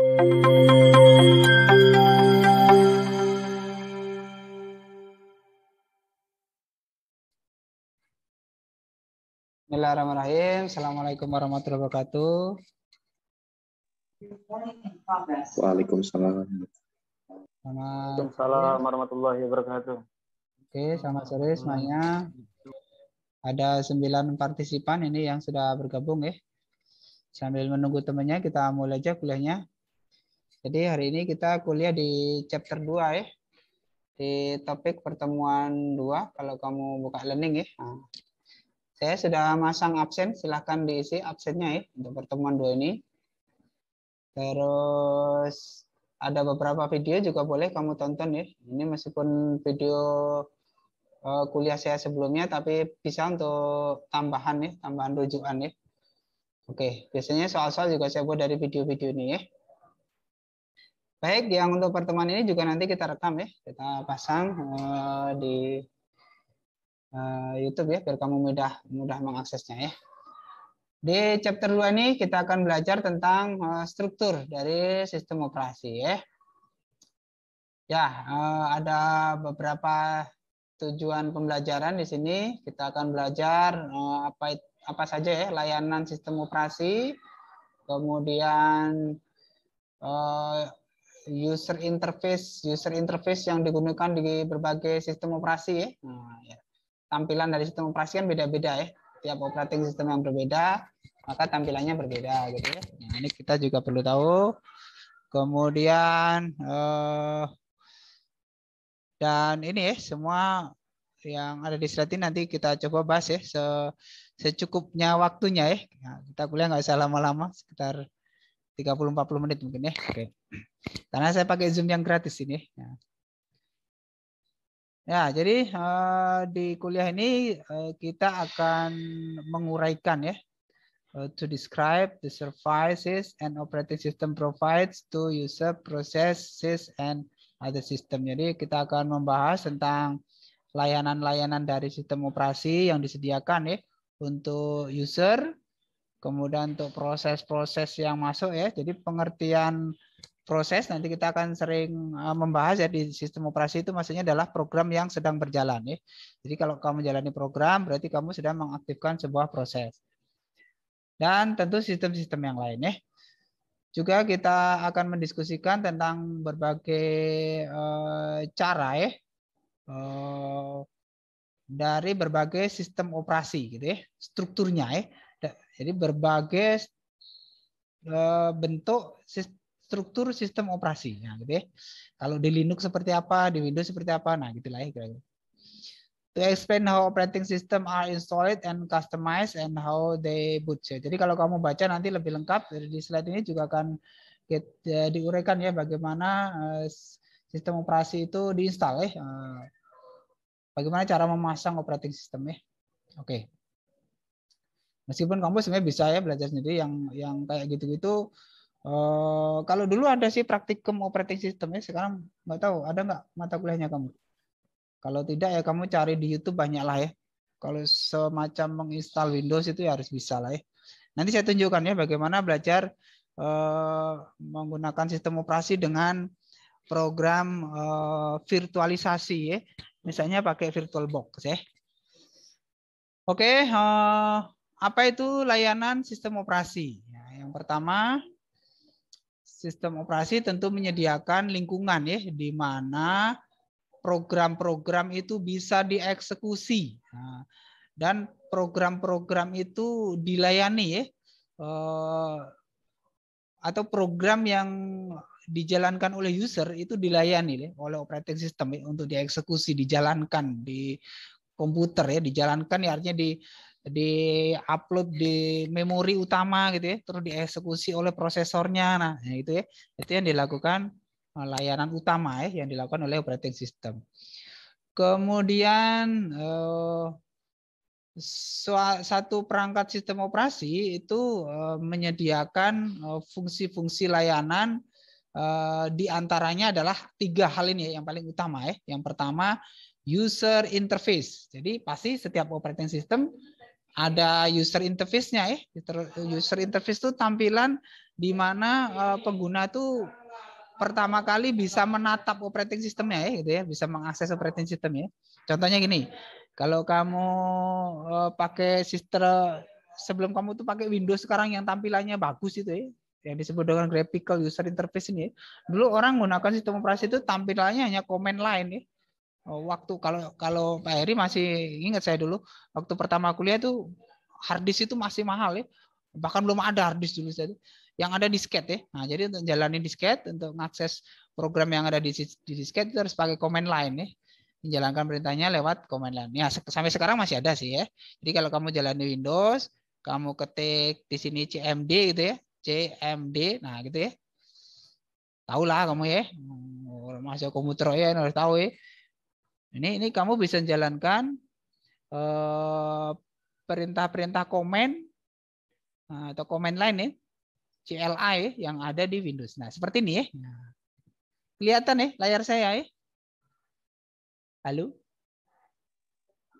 Bismillahirrahmanirrahim. Assalamualaikum warahmatullahi wabarakatuh. Waalaikumsalam. Waalaikumsalam warahmatullahi wabarakatuh. Oke, selamat sore semuanya. Ada 9 partisipan ini yang sudah bergabung ya. Sambil menunggu temannya, kita mulai aja kuliahnya. Jadi hari ini kita kuliah di chapter 2 ya. Di topik pertemuan 2 kalau kamu buka learning ya. Nah, saya sudah masang absen, silahkan diisi absennya ya untuk pertemuan 2 ini. Terus ada beberapa video juga boleh kamu tonton ya. Ini meskipun video kuliah saya sebelumnya, tapi bisa untuk tambahan ya, tambahan rujukan ya. Oke, biasanya soal-soal juga saya buat dari video-video ini ya. Baik, yang untuk pertemuan ini juga nanti kita rekam ya, kita pasang di YouTube ya, biar kamu mudah mengaksesnya ya. Di chapter 2 ini kita akan belajar tentang struktur dari sistem operasi ya. Ya, ada beberapa tujuan pembelajaran di sini. Kita akan belajar apa saja ya, layanan sistem operasi, kemudian user interface yang digunakan di berbagai sistem operasi ya. Nah, ya. Tampilan dari sistem operasi kan beda-beda ya. Tiap operating system yang berbeda, maka tampilannya berbeda gitu ya. Nah, ini kita juga perlu tahu. Kemudian dan ini ya, semua yang ada di slide ini nanti kita coba bahas ya secukupnya waktunya ya. Nah, kita kuliah nggak usah lama-lama, sekitar 30-40 menit mungkin ya. Oke. Karena saya pakai Zoom yang gratis ini. Ya, jadi di kuliah ini kita akan menguraikan ya, to describe the services and operating system provides to user, processes and other system. Jadi kita akan membahas tentang layanan-layanan dari sistem operasi yang disediakan ya untuk user, kemudian untuk proses-proses yang masuk ya. Jadi pengertian proses nanti kita akan sering membahas ya, di sistem operasi itu maksudnya adalah program yang sedang berjalan ya. Jadi kalau kamu jalani program berarti kamu sedang mengaktifkan sebuah proses. Dan tentu sistem-sistem yang lain ya. Juga kita akan mendiskusikan tentang berbagai cara ya dari berbagai sistem operasi gitu ya, strukturnya ya. Jadi berbagai bentuk struktur sistem operasi, nah, gitu ya. Kalau di Linux seperti apa, di Windows seperti apa, nah gitulah ya kira-kira. To explain how operating system are installed and customized and how they boot. Jadi kalau kamu baca nanti lebih lengkap di slide ini juga akan diuraikan ya bagaimana sistem operasi itu diinstal ya. Bagaimana cara memasang operating system ya. Oke. Meskipun kamu sebenarnya bisa ya belajar sendiri yang kayak gitu-gitu. Kalau dulu ada sih praktikum operating system ya, sekarang nggak tahu ada nggak mata kuliahnya kamu. Kalau tidak ya kamu cari di YouTube banyak lah ya. Kalau semacam menginstal Windows itu ya harus bisa lah ya. Nanti saya tunjukkan ya bagaimana belajar menggunakan sistem operasi dengan program virtualisasi ya. Misalnya pakai VirtualBox ya. Oke, apa itu layanan sistem operasi? Yang pertama, sistem operasi tentu menyediakan lingkungan ya, di mana program-program itu bisa dieksekusi. Nah, dan program-program itu dilayani ya, atau program yang dijalankan oleh user itu dilayani ya, oleh operating system ya, untuk dieksekusi, dijalankan di komputer ya, dijalankan ya artinya di upload di memori utama gitu ya, terus dieksekusi oleh prosesornya. Nah, itu ya, itu yang dilakukan layanan utama ya, yang dilakukan oleh operating system. Kemudian satu perangkat sistem operasi itu menyediakan fungsi-fungsi layanan, di antaranya adalah 3 hal ini ya, yang paling utama ya. Yang pertama, user interface. Jadi pasti setiap operating system ada user interface-nya ya. User interface itu tampilan di mana pengguna tuh pertama kali bisa menatap operating systemnya ya, gitu ya, bisa mengakses operating system ya. Contohnya gini, kalau kamu pakai sistem sebelum kamu tuh pakai Windows sekarang yang tampilannya bagus itu ya, yang disebut dengan graphical user interface ini ya. Dulu orang menggunakan sistem operasi itu tampilannya hanya command line ya. Waktu kalau Pak Heri masih ingat, saya dulu waktu pertama kuliah tuh hard disk itu masih mahal ya. Bahkan belum ada hard disk dulu saya itu. Yang ada disket ya. Nah, jadi untuk jalanin disket, untuk mengakses program yang ada di disket itu harus pakai command line ya. Menjalankan perintahnya lewat command line. Ya, sampai sekarang masih ada sih ya. Jadi kalau kamu jalani Windows, kamu ketik di sini CMD gitu ya. CMD. Nah, gitu ya. Tahu lah kamu ya. Masuk komputer ya harus tahu ya. Ini kamu bisa menjalankan perintah-perintah komen atau command line ya, CLI yang ada di Windows. Nah, seperti ini ya. Kelihatan ya layar saya ya? Halo?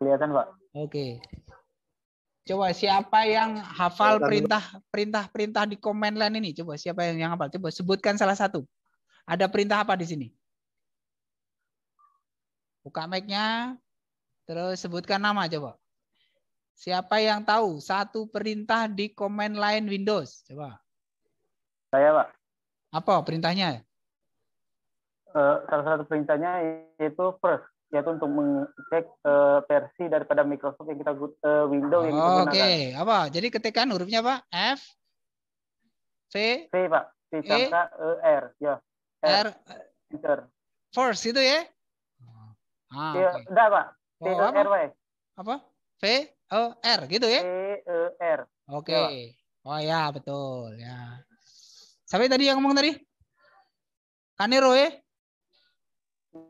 Kelihatan, Pak. Oke. Coba siapa yang hafal perintah di command line ini? Coba siapa yang hafal? Coba sebutkan salah satu. Ada perintah apa di sini? Buka mic-nya. Terus sebutkan nama coba. Siapa yang tahu satu perintah di command line Windows? Coba. Saya, Pak. Apa perintahnya? Salah satu perintahnya yaitu first, yaitu untuk mengecek versi daripada Microsoft yang kita Windows yang kita gunakan. Oke, apa? Jadi ketikkan hurufnya Pak. F, V, Pak. V angka R, ya. R, Enter. first itu ya? Ya, Okay. enggak, Pak. V apa? R, Pak. Apa? V, E, R gitu ya? V R. Oke. Ya, oh ya, betul ya. Sampai tadi yang ngomong tadi? Kanero ya?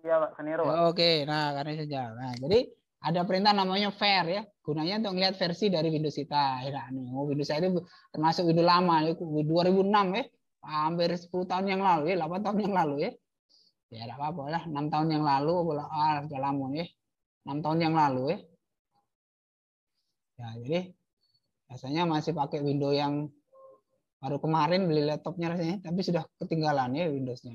Iya, Pak. Kanero, Pak. Oke, nah karena saja. Nah, jadi ada perintah namanya var ya, gunanya untuk melihat versi dari Windows kita. Ya, nih, Windows saya itu termasuk Windows lama, 2006 ya, hampir 10 tahun yang lalu ya, 8 tahun yang lalu ya. Ya, tidak apa-apa lah, 6 tahun yang lalu, sudah lama ya, 6 tahun yang lalu ya. Ya, jadi rasanya masih pakai Windows yang baru kemarin beli laptopnya rasanya, tapi sudah ketinggalan ya Windows-nya.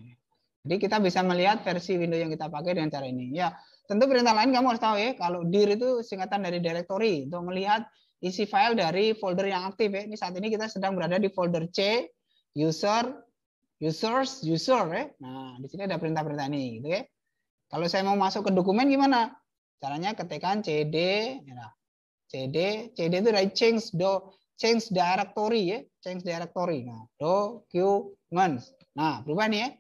Jadi kita bisa melihat versi Windows yang kita pakai dengan cara ini. Ya, tentu perintah lain kamu harus tahu ya. Kalau dir itu singkatan dari directory untuk melihat isi file dari folder yang aktif ya. Ini saat ini kita sedang berada di folder C, user ya. Nah, di sini ada perintah-perintah ini gitu ya. Kalau saya mau masuk ke dokumen gimana? Caranya ketikkan cd, ya. cd itu dari change directory ya, change directory. Nah, documents. Nah, berubah nih ya.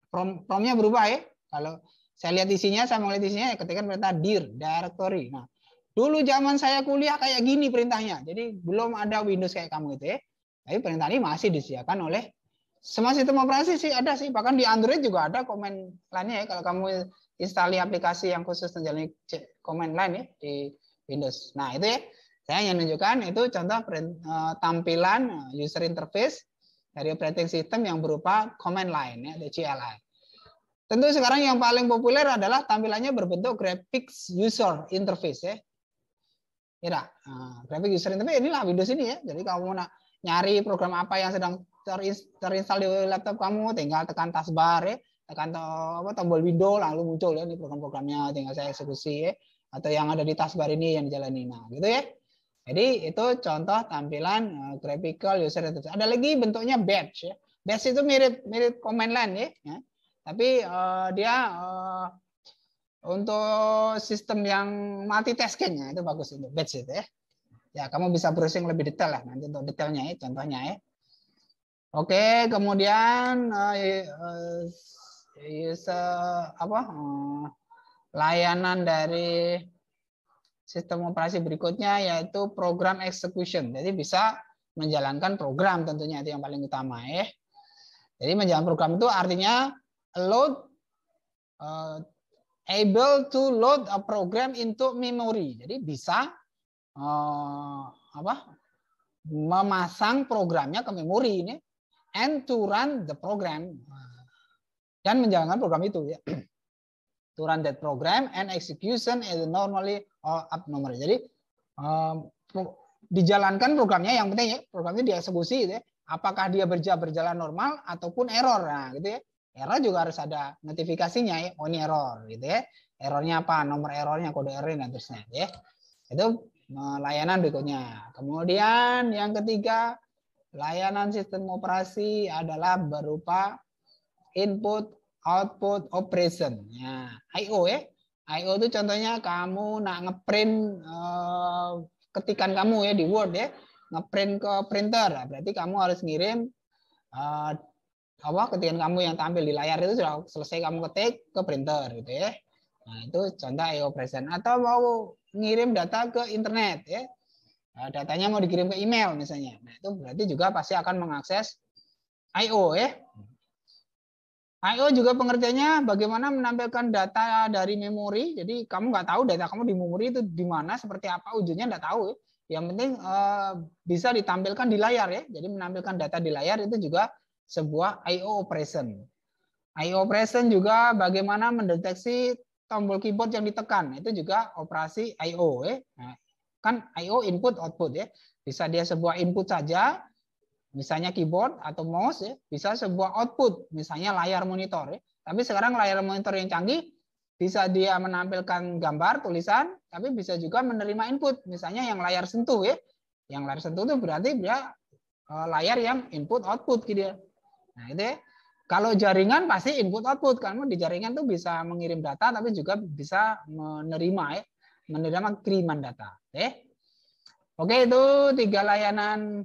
Promnya berubah ya. Kalau saya lihat isinya, saya mau lihat isinya, ya ketikkan perintah dir directory. Nah, dulu zaman saya kuliah kayak gini perintahnya. Jadi belum ada Windows kayak kamu itu ya. Tapi perintah ini masih disediakan oleh semua sistem operasi sih, ada sih. Bahkan di Android juga ada command line-nya ya. Kalau kamu install aplikasi yang khusus menjalani command line ya di Windows. Nah, itu ya. Saya yang menunjukkan itu contoh tampilan user interface dari operating system yang berupa command line ya, CLI. Tentu sekarang yang paling populer adalah tampilannya berbentuk graphics user interface ya. Ya, graphic user interface inilah Windows ini ya. Jadi kamu nak nyari program apa yang sedang terinstall di laptop kamu, tinggal tekan taskbar ya, tekan tombol window lalu muncul ya ini program-programnya, tinggal saya eksekusi ya. Atau yang ada di taskbar ini yang dijalani. Nah, gitu ya. Jadi itu contoh tampilan graphical user interface. Ada lagi bentuknya batch ya. Batch itu mirip command line ya. Tapi dia untuk sistem yang multitasking itu bagus untuk batch itu ya. Ya, kamu bisa browsing lebih detail lah nanti untuk detailnya ya, contohnya ya. Oke, kemudian layanan dari sistem operasi berikutnya yaitu program execution. Jadi bisa menjalankan program tentunya itu yang paling utama ya. Jadi menjalankan program itu artinya able to load a program into memory. Jadi bisa memasang programnya ke memori ini and to run the program dan menjalankan program itu ya. To run that program and execution is normally or abnormal. Jadi dijalankan programnya, yang penting ya programnya dieksekusi gitu ya. Apakah dia berjalan normal ataupun error. Nah, gitu ya. Error juga harus ada notifikasinya ya. Oh, ini error gitu ya. Errornya apa? Nomor errornya, kode error dan terusnya ya. Itu layanan berikutnya. Kemudian yang ketiga, layanan sistem operasi adalah berupa input output operation. Ya, I/O ya. I/O itu contohnya kamu nak ngeprint ketikan kamu ya di Word ya, ngeprint ke printer. Nah, berarti kamu harus ngirim ketikan kamu yang tampil di layar itu sudah selesai kamu ketik ke printer gitu ya. Nah, itu contoh I/O operation. Atau mau ngirim data ke internet ya. Nah, datanya mau dikirim ke email misalnya. Nah, itu berarti juga pasti akan mengakses I/O ya. I/O juga pengertiannya bagaimana menampilkan data dari memori. Jadi kamu nggak tahu data kamu di memori itu di mana, seperti apa ujungnya nggak tahu ya. Yang penting bisa ditampilkan di layar ya. Jadi menampilkan data di layar itu juga sebuah I/O operation. I/O operation juga bagaimana mendeteksi tombol keyboard yang ditekan. Itu juga operasi I/O ya. Nah, kan I/O input output ya. Bisa dia sebuah input saja, misalnya keyboard atau mouse ya, bisa sebuah output, misalnya layar monitor ya. Tapi sekarang layar monitor yang canggih bisa dia menampilkan gambar, tulisan, tapi bisa juga menerima input, misalnya yang layar sentuh ya. Yang layar sentuh itu berarti dia layar yang input output gitu ya. Nah, itu ya. Kalau jaringan pasti input output, kamu di jaringan tuh bisa mengirim data tapi juga bisa menerima ya, menerima kiriman data. Oke, itu 3 layanan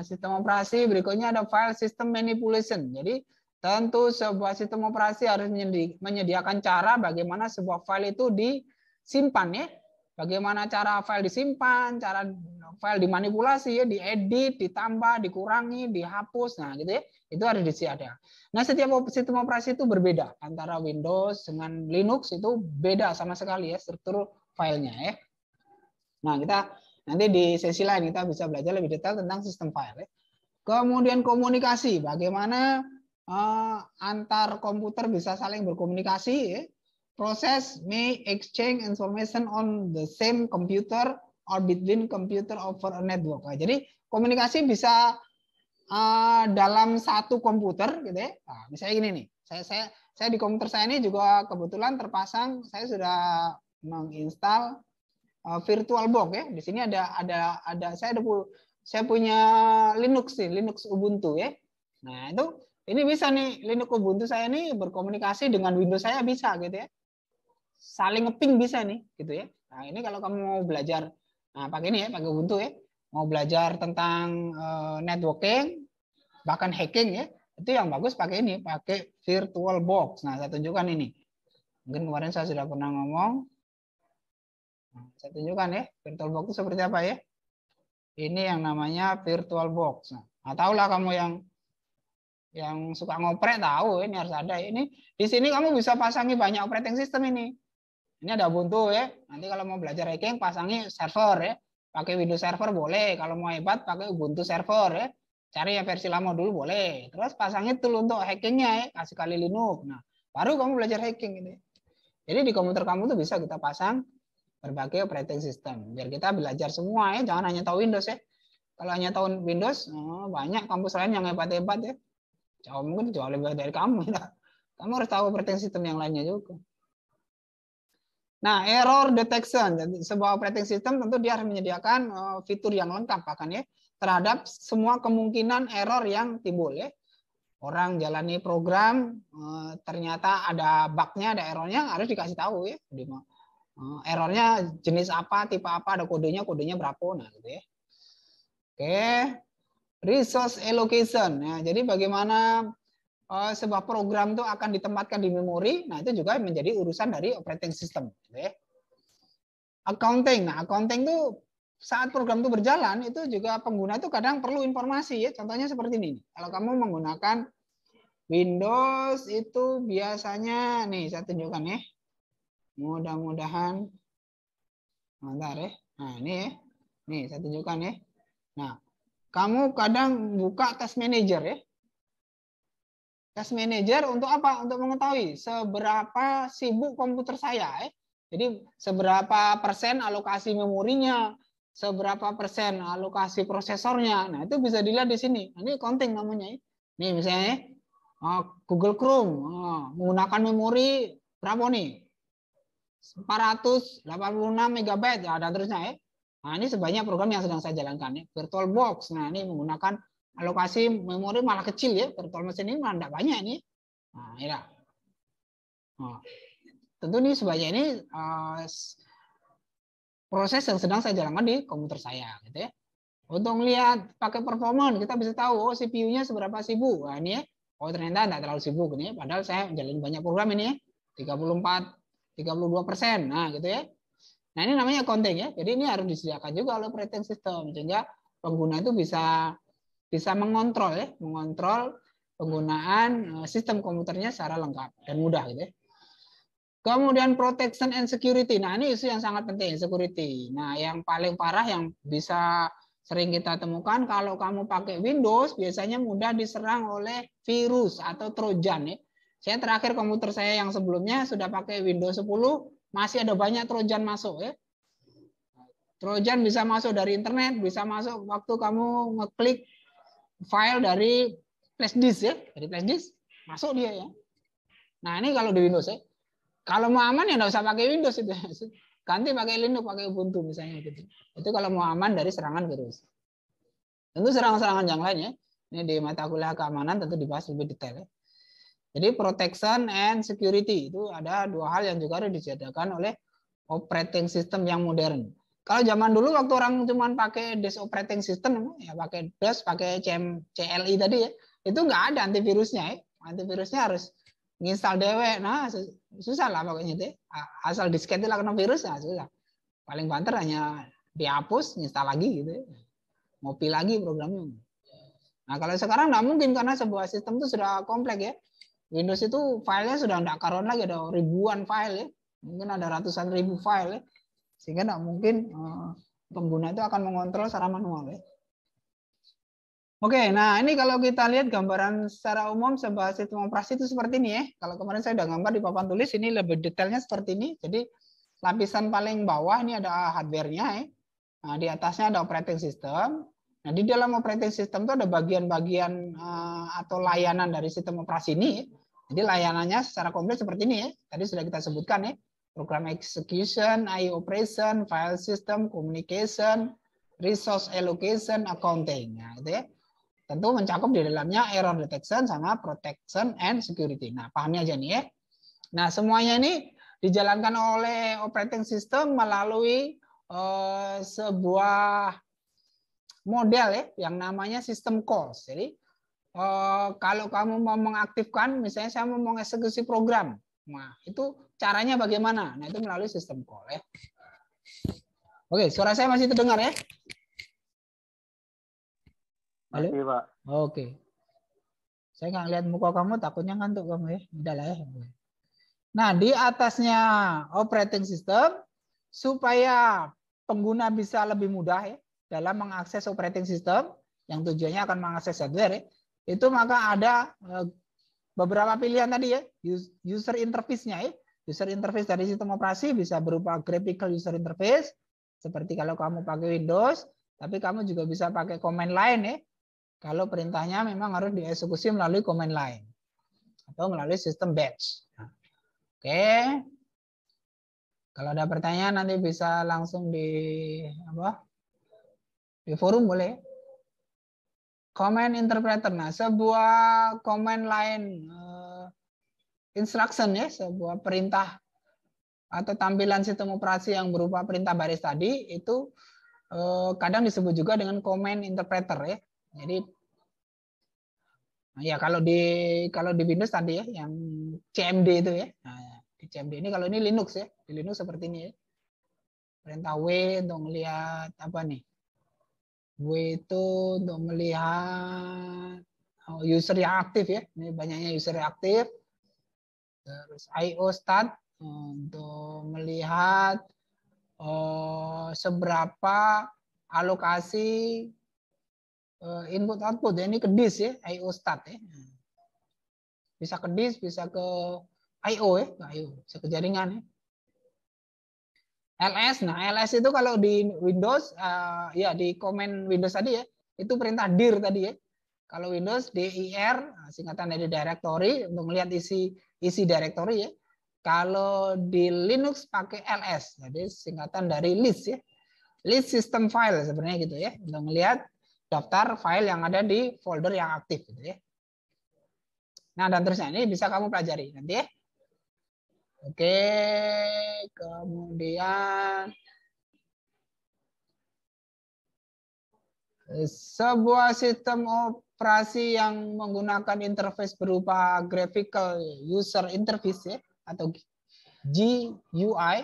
sistem operasi. Berikutnya ada file system manipulation. Jadi tentu sebuah sistem operasi harus menyediakan cara bagaimana sebuah file itu disimpan ya. Bagaimana cara file disimpan, cara file dimanipulasi ya, diedit, ditambah, dikurangi, dihapus. Nah, gitu ya. Itu harus disediakan. Nah, setiap sistem operasi itu berbeda antara Windows dengan Linux, itu beda sama sekali ya struktur filenya ya. Nah, kita nanti di sesi lain kita bisa belajar lebih detail tentang sistem file. Kemudian komunikasi, bagaimana antar komputer bisa saling berkomunikasi. Ya. Proses may exchange information on the same computer or between computer over a network. Nah, jadi komunikasi bisa dalam satu komputer, gitu ya. Nah, misalnya gini nih, saya di komputer saya ini juga kebetulan terpasang, saya sudah menginstal VirtualBox ya. Di sini ada saya punya Linux nih, Linux Ubuntu ya. Nah, itu ini bisa nih Linux Ubuntu saya ini berkomunikasi dengan Windows saya bisa gitu ya. Saling ngeping bisa nih gitu ya. Nah, ini kalau kamu mau belajar pakai ini ya, pakai Ubuntu ya. Mau belajar tentang networking bahkan hacking ya. Itu yang bagus pakai ini, pakai VirtualBox. Nah, saya tunjukkan ini. Mungkin kemarin saya sudah pernah ngomong. Saya tunjukkan ya, VirtualBox itu seperti apa ya. Ini yang namanya VirtualBox. Nah, tahulah kamu yang suka ngoprek tahu ini harus ada. Ini di sini kamu bisa pasangi banyak operating system ini. Ini ada Ubuntu ya. Nanti kalau mau belajar hacking pasangi server ya. Pakai Windows Server boleh. Kalau mau hebat pakai Ubuntu Server ya. Cari ya versi lama dulu boleh. Terus pasangi tool untuk hackingnya ya. Kasih kali Linux. Nah, baru kamu belajar hacking ini. Jadi di komputer kamu tuh bisa kita pasang berbagai operating system. Biar kita belajar semua ya. Jangan hanya tahu Windows ya. Kalau hanya tahu Windows, banyak kampus lain yang hebat-hebat ya. Mungkin jauh lebih dari kamu. Ya. Kamu harus tahu operating system yang lainnya juga. Nah, error detection. Jadi, sebuah operating system tentu dia harus menyediakan fitur yang lengkap bahkan ya terhadap semua kemungkinan error yang timbul ya. Orang jalani program ternyata ada bug-nya, ada errornya, harus dikasih tahu ya. Errornya jenis apa, tipe apa, ada kodenya berapa, nah gitu ya. Oke. Resource allocation. Nah, jadi bagaimana sebuah program itu akan ditempatkan di memori, nah itu juga menjadi urusan dari operating system. Okay. Accounting, nah accounting itu saat program itu berjalan itu juga pengguna itu kadang perlu informasi ya. Contohnya seperti ini. Kalau kamu menggunakan Windows itu biasanya nih saya tunjukkan ya. Mudah-mudahan, bentar ya. Nah ini ya, nih saya tunjukkan ya. Nah kamu kadang buka Task Manager ya. Task Manager untuk apa? Untuk mengetahui seberapa sibuk komputer saya. Jadi seberapa persen alokasi memorinya, seberapa persen alokasi prosesornya. Nah, itu bisa dilihat di sini. Ini counting namanya. Nih misalnya Google Chrome menggunakan memori berapa nih? 486 MB ya, dan terusnya ya. Nah, ini sebanyak program yang sedang saya jalankan ya. VirtualBox. Nah, ini menggunakan alokasi memori malah kecil ya. Virtual machine ini malah tidak banyak ini. Nah, ya. Nah, tentu ini sebanyak ini proses yang sedang saya jalankan di komputer saya gitu ya. Untuk melihat pakai performance kita bisa tahu oh CPU-nya seberapa sibuk. Nah, ini ya. Oh ternyata tidak terlalu sibuk ini ya. Padahal saya menjalani banyak program ini ya. 32%. Nah, gitu ya. Nah, ini namanya counting ya. Jadi ini harus disediakan juga oleh operating system sehingga pengguna itu bisa mengontrol ya, mengontrol penggunaan sistem komputernya secara lengkap dan mudah gitu ya. Kemudian protection and security. Nah, ini isu yang sangat penting, security. Nah, yang paling parah yang bisa sering kita temukan kalau kamu pakai Windows biasanya mudah diserang oleh virus atau trojan ya. Saya terakhir komputer saya yang sebelumnya sudah pakai Windows 10 masih ada banyak trojan masuk ya. Trojan bisa masuk dari internet, bisa masuk waktu kamu ngeklik file dari flash disk ya, dari flash disk masuk dia ya. Nah, ini kalau di Windows ya. Kalau mau aman ya nggak usah pakai Windows itu. Ganti pakai Linux, pakai Ubuntu misalnya gitu. Itu kalau mau aman dari serangan virus. Tentu serangan-serangan yang lain ya. Ini di mata kuliah keamanan tentu dibahas lebih detail ya. Jadi protection and security itu ada dua hal yang juga harus disediakan oleh operating system yang modern. Kalau zaman dulu waktu orang cuma pakai DOS operating system ya pakai DOS, pakai CLI tadi ya, itu nggak ada antivirusnya ya. Antivirusnya harus nginstal dewek. Nah, susah lah pokoknya itu. Asal disket itu lah kena virus nah susah. Paling banter hanya dihapus, nginstal lagi gitu. Ngopi lagi programnya. Nah, kalau sekarang nggak mungkin karena sebuah sistem itu sudah kompleks ya. Windows itu filenya sudah nggak karuan lagi, ada ribuan file ya. Mungkin ada ratusan ribu file ya. Sehingga nggak mungkin pengguna itu akan mengontrol secara manual ya. Oke, nah ini kalau kita lihat gambaran secara umum sebuah sistem operasi itu seperti ini ya. Kalau kemarin saya sudah gambar di papan tulis, ini lebih detailnya seperti ini. Jadi lapisan paling bawah ini ada hardware-nya ya. Nah, di atasnya ada operating system. Nah, di dalam operating system itu ada bagian-bagian atau layanan dari sistem operasi ini. Jadi layanannya secara komplit seperti ini ya. Tadi sudah kita sebutkan ya. Program execution, IO operation, file system, communication, resource allocation, accounting. Nah, itu ya. Tentu mencakup di dalamnya error detection sama protection and security. Nah, pahami aja nih ya. Nah, semuanya ini dijalankan oleh operating system melalui sebuah model ya yang namanya system calls. Jadi kalau kamu mau mengaktifkan, misalnya saya mau mengeksekusi program, nah itu caranya bagaimana? Nah itu melalui system call ya. Oke, suara saya masih terdengar ya? Halo? Masih, Pak. Oke. Saya nggak lihat muka kamu, takutnya ngantuk kamu ya. Udah lah ya. Nah, di atasnya operating system supaya pengguna bisa lebih mudah ya dalam mengakses operating system yang tujuannya akan mengakses hardware ya, itu maka ada beberapa pilihan tadi ya, user interface-nya ya. User interface dari sistem operasi bisa berupa graphical user interface seperti kalau kamu pakai Windows, tapi kamu juga bisa pakai command line ya. Kalau perintahnya memang harus dieksekusi melalui command line atau melalui sistem batch. Nah, oke. Kalau ada pertanyaan nanti bisa langsung di forum boleh. Command interpreter. Nah, sebuah command line instruction ya, sebuah perintah atau tampilan sistem operasi yang berupa perintah baris tadi itu kadang disebut juga dengan command interpreter ya. Jadi ya kalau di Windows tadi ya yang CMD itu ya. Nah, di CMD ini kalau ini Linux ya. Di Linux seperti ini ya. Perintah W untuk melihat apa nih? W itu untuk melihat user yang aktif ya. Ini banyaknya user yang aktif. Terus IO start untuk melihat seberapa alokasi input output ya. Ini ke disk ya, IO start ya. Bisa ke disk, bisa ke IO ya, bisa ke jaringan ya. ls. Nah, ls itu kalau di Windows ya di komen Windows tadi ya, itu perintah dir tadi ya. Kalau Windows dir singkatan dari directory untuk melihat isi directory ya. Kalau di Linux pakai ls, jadi singkatan dari list ya. List system file sebenarnya gitu ya, untuk melihat daftar file yang ada di folder yang aktif gitu ya. Nah, dan terusnya ini bisa kamu pelajari nanti ya. Oke, kemudian sebuah sistem operasi yang menggunakan interface berupa graphical user interface ya, atau GUI,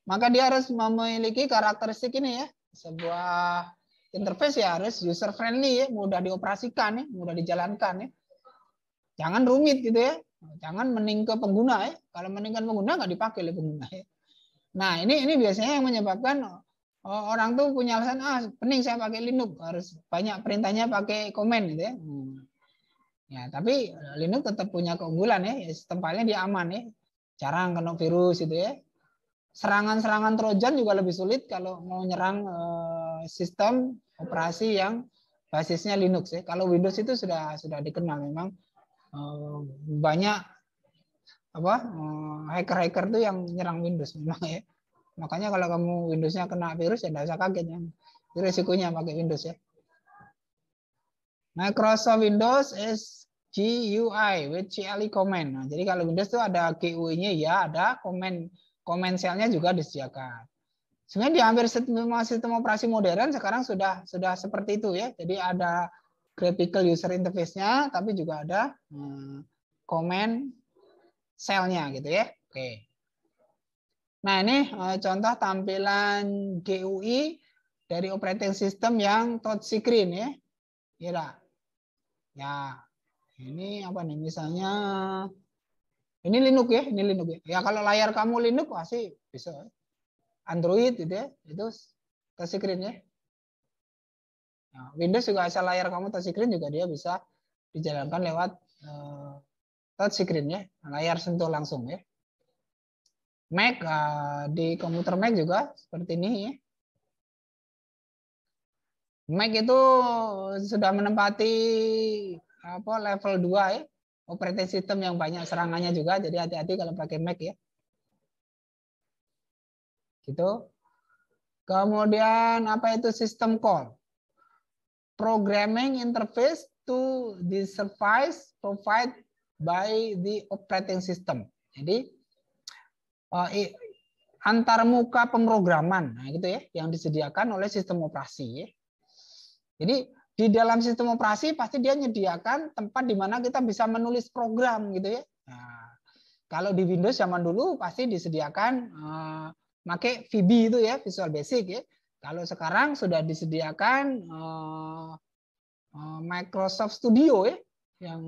maka dia harus memiliki karakteristik ini ya. Sebuah interface ya harus user friendly ya, mudah dioperasikan ya, mudah dijalankan ya. Jangan rumit gitu ya. Jangan mending ke pengguna ya. Kalau mendingkan pengguna nggak dipakai oleh pengguna ya. Nah, ini biasanya yang menyebabkan orang tuh punya alasan, pening saya pakai Linux, harus banyak perintahnya pakai komen gitu ya. Ya, tapi Linux tetap punya keunggulan ya, sistem filenya dia aman ya. Jarang kena virus itu ya. Serangan-serangan Trojan juga lebih sulit kalau mau nyerang sistem operasi yang basisnya Linux ya. Kalau Windows itu sudah dikenal memang banyak hacker-hacker tuh yang nyerang Windows memang ya. Makanya kalau kamu Windows-nya kena virus ya tidak usah kaget ya. Itu resikonya pakai Windows ya. Microsoft Windows is GUI with CLI command. Nah, jadi kalau Windows itu ada GUI-nya ya, ada comment cell-nya juga disediakan. Sebenarnya di hampir semua sistem operasi modern sekarang sudah seperti itu ya. Jadi ada graphical user interface-nya, tapi juga ada comment cell-nya gitu ya. Oke. Nah, ini contoh tampilan GUI dari operating system yang touchscreen ya. Ya, ini apa nih? Misalnya ini Linux ya, ini Linux ya. Ya kalau layar kamu Linux pasti bisa. Android gitu ya, itu touchscreen ya. Nah, Windows juga asal layar kamu touchscreen juga dia bisa dijalankan lewat touchscreen ya, layar sentuh langsung ya. Mac di komputer Mac juga seperti ini ya. Mac itu sudah menempati level 2 ya, operating system yang banyak serangannya juga, jadi hati-hati kalau pakai Mac ya. Gitu. Kemudian apa itu system call? Programming interface to the service provided by the operating system. Jadi antar muka pemrograman, nah gitu ya, yang disediakan oleh sistem operasi. Ya. Jadi di dalam sistem operasi pasti dia menyediakan tempat di mana kita bisa menulis program gitu ya. Nah, kalau di Windows zaman dulu pasti disediakan pakai VB itu ya, Visual Basic ya. Kalau sekarang sudah disediakan Microsoft Studio ya, yang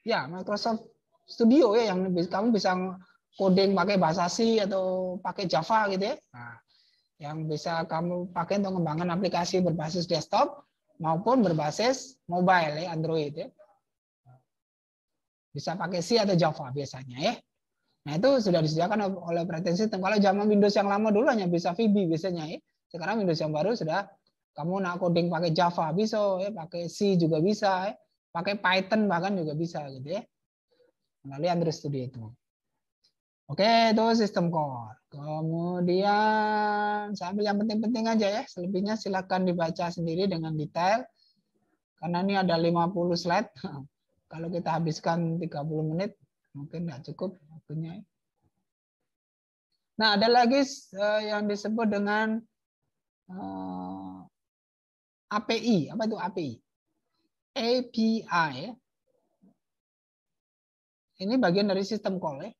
ya Microsoft Studio ya, yang kamu bisa coding pakai bahasa C atau pakai Java gitu ya. Nah, yang bisa kamu pakai untuk mengembangkan aplikasi berbasis desktop maupun berbasis mobile ya, Android ya. Bisa pakai C atau Java biasanya ya. Nah, itu sudah disediakan oleh operating system. Kalau zaman Windows yang lama dulu hanya bisa VB biasanya ya. Sekarang Windows yang baru sudah kamu nak coding pakai Java bisa ya, pakai C juga bisa ya. Pakai Python bahkan juga bisa gitu ya. Melalui Android Studio itu. Oke, itu sistem core. Kemudian saya ambil yang penting-penting aja ya. Selebihnya silakan dibaca sendiri dengan detail. Karena ini ada 50 slide. Kalau kita habiskan 30 menit, mungkin nggak cukup waktunya. Nah, ada lagi yang disebut dengan API. Apa itu API? API. Ini bagian dari sistem call ya.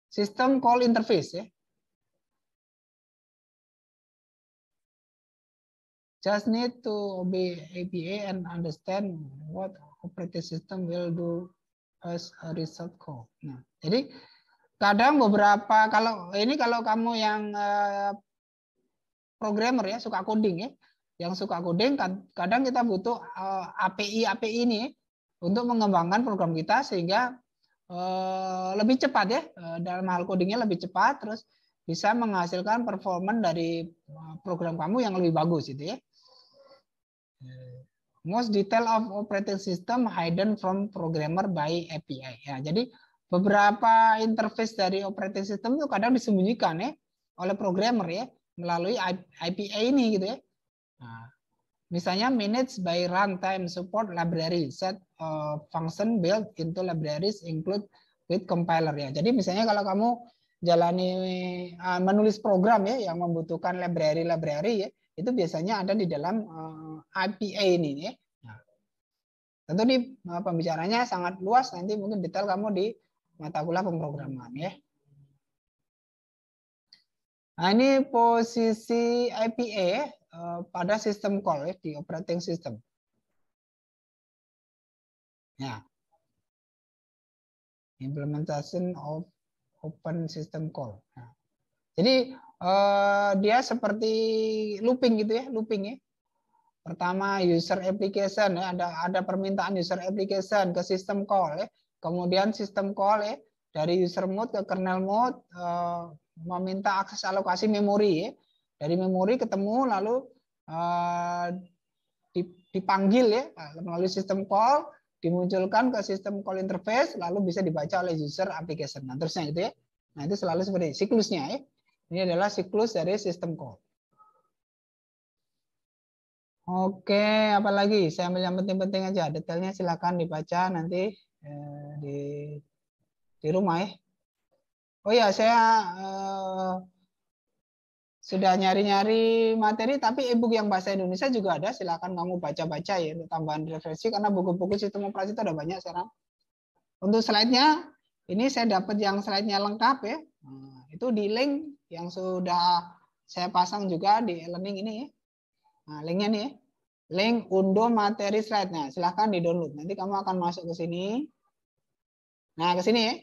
Sistem call interface ya. Just need to obey API and understand what operating system will do as a result call. Nah, jadi kadang beberapa kalau kamu yang programmer ya, suka coding ya, yang suka coding kadang kita butuh API ini untuk mengembangkan program kita sehingga lebih cepat ya, dalam hal codingnya lebih cepat, terus bisa menghasilkan performance dari program kamu yang lebih bagus gitu ya. Most detail of operating system hidden from programmer by API. Ya, jadi beberapa interface dari operating system itu kadang disembunyikan ya oleh programmer ya melalui API ini gitu ya. Nah, misalnya manage by runtime support library set function built into libraries include with compiler ya. Jadi misalnya kalau kamu jalani menulis program ya yang membutuhkan library ya, itu biasanya ada di dalam API ini ya. Nah, tentu di pembicaranya sangat luas, nanti mungkin detail kamu di mata kuliah pemrograman ya. Nah, ini posisi API pada sistem call ya, di operating system. Ya. Implementation of open system call. Nah, jadi dia seperti looping gitu ya, looping ya. Pertama user application ya, ada permintaan user application ke system call ya. Kemudian system call ya dari user mode ke kernel mode meminta akses alokasi memori ya. Dari memori ketemu lalu dipanggil ya melalui system call, dimunculkan ke sistem call interface, lalu bisa dibaca oleh user application. Nah, terusnya itu ya. Nah, itu selalu seperti siklusnya ya. Ini adalah siklus dari sistem call. Oke, apalagi? Saya ambil yang penting-penting aja. Detailnya silakan dibaca nanti di rumah ya. Oh ya, saya sudah nyari-nyari materi, tapi e-book yang bahasa Indonesia juga ada. Silakan kamu baca-baca ya untuk tambahan referensi, karena buku-buku sistem operasi itu ada banyak sekarang. Untuk slide-nya, ini saya dapat yang slide-nya lengkap ya. Nah, itu di link yang sudah saya pasang juga di e-learning ini ya. Nah, linknya nih ya. Link unduh materi slide-nya. Silakan di-download. Nanti kamu akan masuk ke sini. Nah, ke sini ya.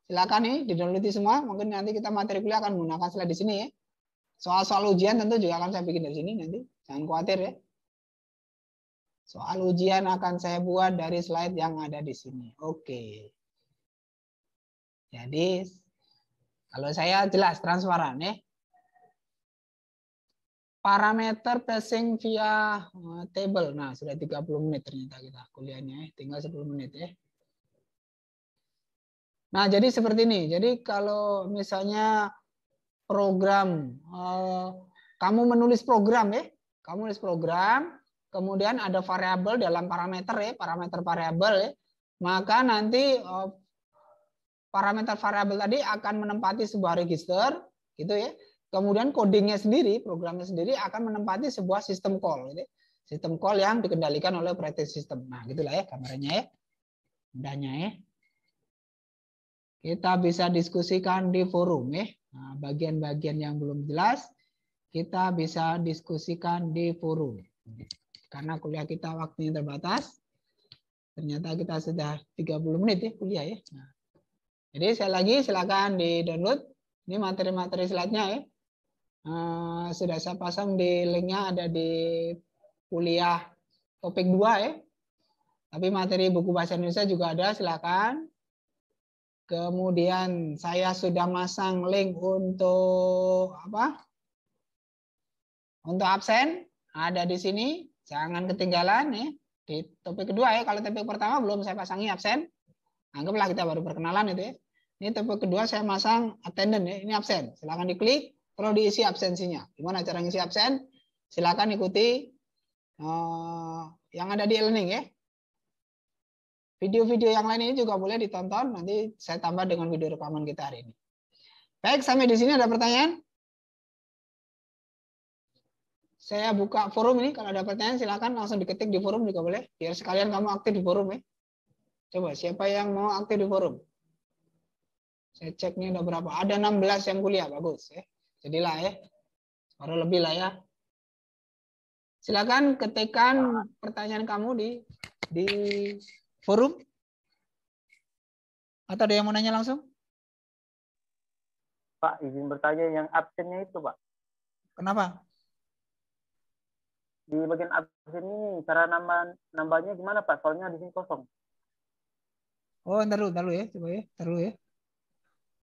Silakan nih di-download semua. Mungkin nanti kita materi kuliah akan menggunakan slide di sini ya. Soal-soal ujian tentu juga akan saya bikin dari sini nanti. Jangan khawatir ya. Soal ujian akan saya buat dari slide yang ada di sini. Oke. Jadi kalau saya jelas transparan ya. Parameter passing via table. Nah, sudah 30 menit ternyata kita kuliahnya ya. Tinggal 10 menit ya. Nah, jadi seperti ini. Jadi kalau misalnya program, kamu menulis program ya. Kamu menulis program, kemudian ada variabel dalam parameter ya, parameter variabel ya. Maka nanti parameter variabel tadi akan menempati sebuah register gitu ya. Kemudian codingnya sendiri, programnya sendiri akan menempati sebuah sistem call gitu. Sistem call yang dikendalikan oleh operating system. Nah, gitulah ya gambarannya ya. Mudahnya ya. Kita bisa diskusikan di forum ya. Nah, bagian-bagian yang belum jelas kita bisa diskusikan di forum. Karena kuliah kita waktunya terbatas. Ternyata kita sudah 30 menit ya kuliah ya. Nah, jadi sekali lagi silakan di-download. Ini materi-materi slide-nya ya. Sudah saya pasang di linknya, ada di kuliah topik 2 ya. Tapi materi buku bahasa Indonesia juga ada, silakan. Kemudian saya sudah masang link untuk apa? Untuk absen ada di sini, jangan ketinggalan ya. Di topik kedua ya, kalau topik pertama belum saya pasangi absen. Anggaplah kita baru perkenalan itu ya. Ini topik kedua saya masang attendance ya, ini absen. Silakan diklik, perlu diisi absensinya. Gimana cara ngisi absen? Silakan ikuti yang ada di e-learning ya. Video-video yang lain ini juga boleh ditonton. Nanti saya tambah dengan video rekaman kita hari ini. Baik, sampai di sini ada pertanyaan? Saya buka forum ini. Kalau ada pertanyaan silakan langsung diketik di forum juga boleh. Biar sekalian kamu aktif di forum ya. Coba siapa yang mau aktif di forum? Saya cek nih udah berapa. Ada 16 yang kuliah, bagus ya. Jadilah ya. Baru lebih lah ya. Silakan ketikkan pertanyaan kamu di forum. Atau ada yang mau nanya langsung? Pak, izin bertanya yang absennya itu, Pak. Kenapa? Di bagian absen ini cara nambahnya gimana, Pak? Soalnya di sini kosong. Oh, ntar dulu ya, coba ya, ntar dulu ya.